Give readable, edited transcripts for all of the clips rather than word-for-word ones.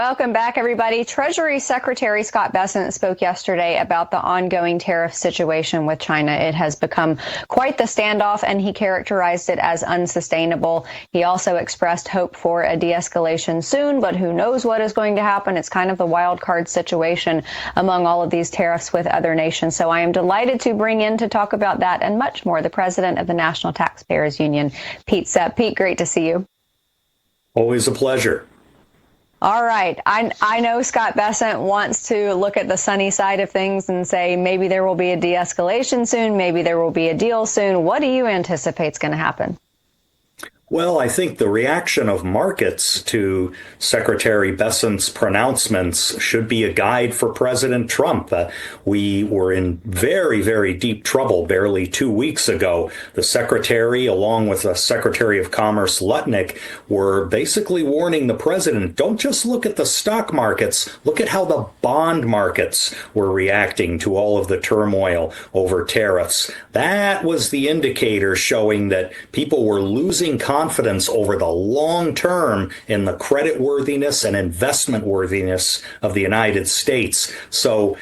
Welcome back, everybody. Treasury Secretary Scott Bessent spoke yesterday about the ongoing tariff situation with China. It has become quite the standoff, and he characterized it as unsustainable. He also expressed hope for a de-escalation soon, but who knows what is going to happen. It's kind of the wild card situation among all of these tariffs with other nations. So I am delighted to bring in to talk about that and much more the president of the National Taxpayers Union, Pete Sepp. Pete, great to see you. Always a pleasure. All right. I know Scott Bessent wants to look at the sunny side of things and say maybe there will be a de-escalation soon, maybe there will be a deal soon. What do you anticipate is going to happen? Well, I think the reaction of markets to Secretary Bessent's pronouncements should be a guide for President Trump. We were in very, very deep trouble barely 2 weeks ago. The Secretary, along with the Secretary of Commerce Lutnick, were basically warning the president, don't just look at the stock markets, look at how the bond markets were reacting to all of the turmoil over tariffs. That was the indicator showing that people were losing confidence over the long term in the credit worthiness and investment worthiness of the United States. So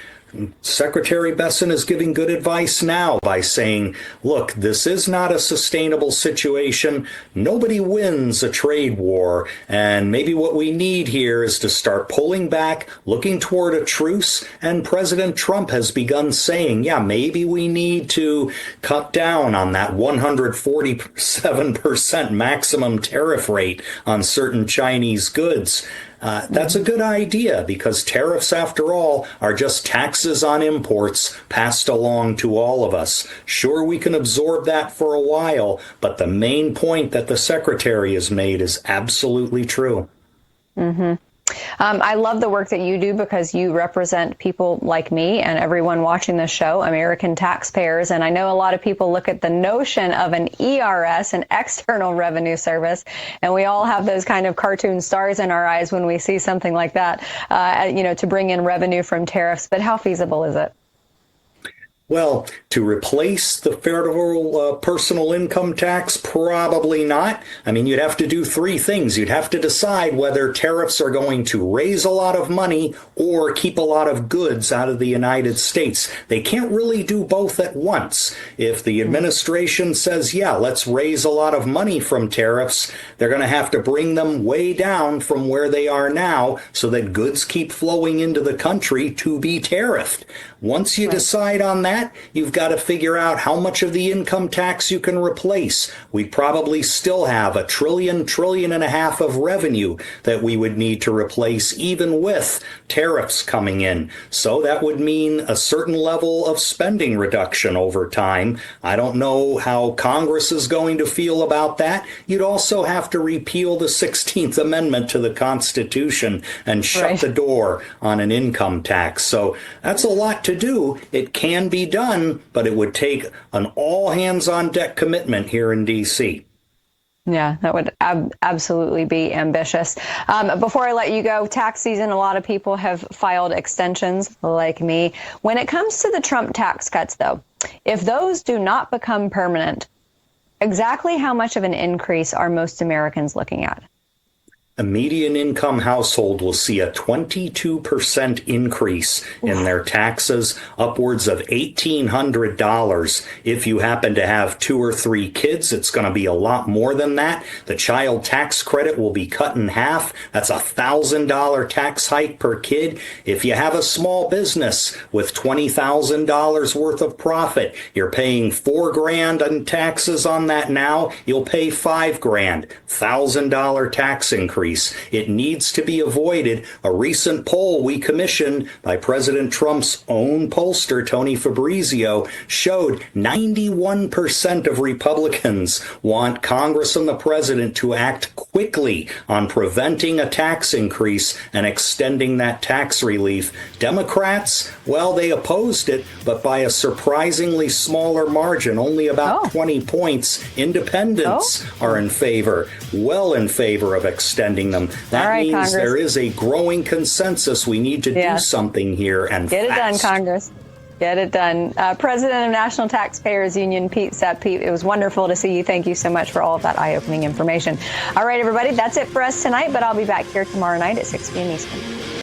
Secretary Bessent is giving good advice now by saying, look, this is not a sustainable situation. Nobody wins a trade war. And maybe what we need here is to start pulling back, looking toward a truce. And President Trump has begun saying, yeah, maybe we need to cut down on that 147% maximum tariff rate on certain Chinese goods. That's a good idea because tariffs, after all, are just taxes on imports passed along to all of us. Sure, we can absorb that for a while, but the main point that the secretary has made is absolutely true. Mm-hmm. I love the work that you do because you represent people like me and everyone watching this show, American taxpayers. And I know a lot of people look at the notion of an ERS, an External Revenue Service, and we all have those kind of cartoon stars in our eyes when we see something like that, to bring in revenue from tariffs. But how feasible is it? Well, to replace the federal personal income tax, probably not. I mean, you'd have to do three things. You'd have to decide whether tariffs are going to raise a lot of money or keep a lot of goods out of the United States. They can't really do both at once. If the administration says, yeah, let's raise a lot of money from tariffs, they're going to have to bring them way down from where they are now so that goods keep flowing into the country to be tariffed. Once you decide on that, you've got to figure out how much of the income tax you can replace. We probably still have a trillion and a half of revenue that we would need to replace even with tariffs coming in. So that would mean a certain level of spending reduction over time. I don't know how Congress is going to feel about that. You'd also have to repeal the 16th Amendment to the Constitution and shut the door on an income tax. So that's a lot to do. It can be done, but it would take an all-hands-on-deck commitment here in D.C. Yeah, that would absolutely be ambitious. Before I let you go, tax season, a lot of people have filed extensions like me. When it comes to the Trump tax cuts, though, if those do not become permanent, exactly how much of an increase are most Americans looking at? A median income household will see a 22% increase in their taxes, upwards of $1,800. If you happen to have 2 or 3 kids, it's going to be a lot more than that. The child tax credit will be cut in half. That's a $1,000 tax hike per kid. If you have a small business with $20,000 worth of profit, you're paying $4,000 in taxes on that now. You'll pay $5,000, $1,000 tax increase. It needs to be avoided. A recent poll we commissioned by President Trump's own pollster, Tony Fabrizio, showed 91% of Republicans want Congress and the president to act quickly on preventing a tax increase and extending that tax relief. Democrats, well, they opposed it, but by a surprisingly smaller margin, only about 20 points. Independents are in favor, well in favor of extending them. That means Congress, there is a growing consensus. We need to do something here and get it done, Congress. Get it done. President of National Taxpayers Union, Pete Sepp. Pete, it was wonderful to see you. Thank you so much for all of that eye-opening information. All right, everybody, that's it for us tonight, but I'll be back here tomorrow night at 6 p.m. Eastern.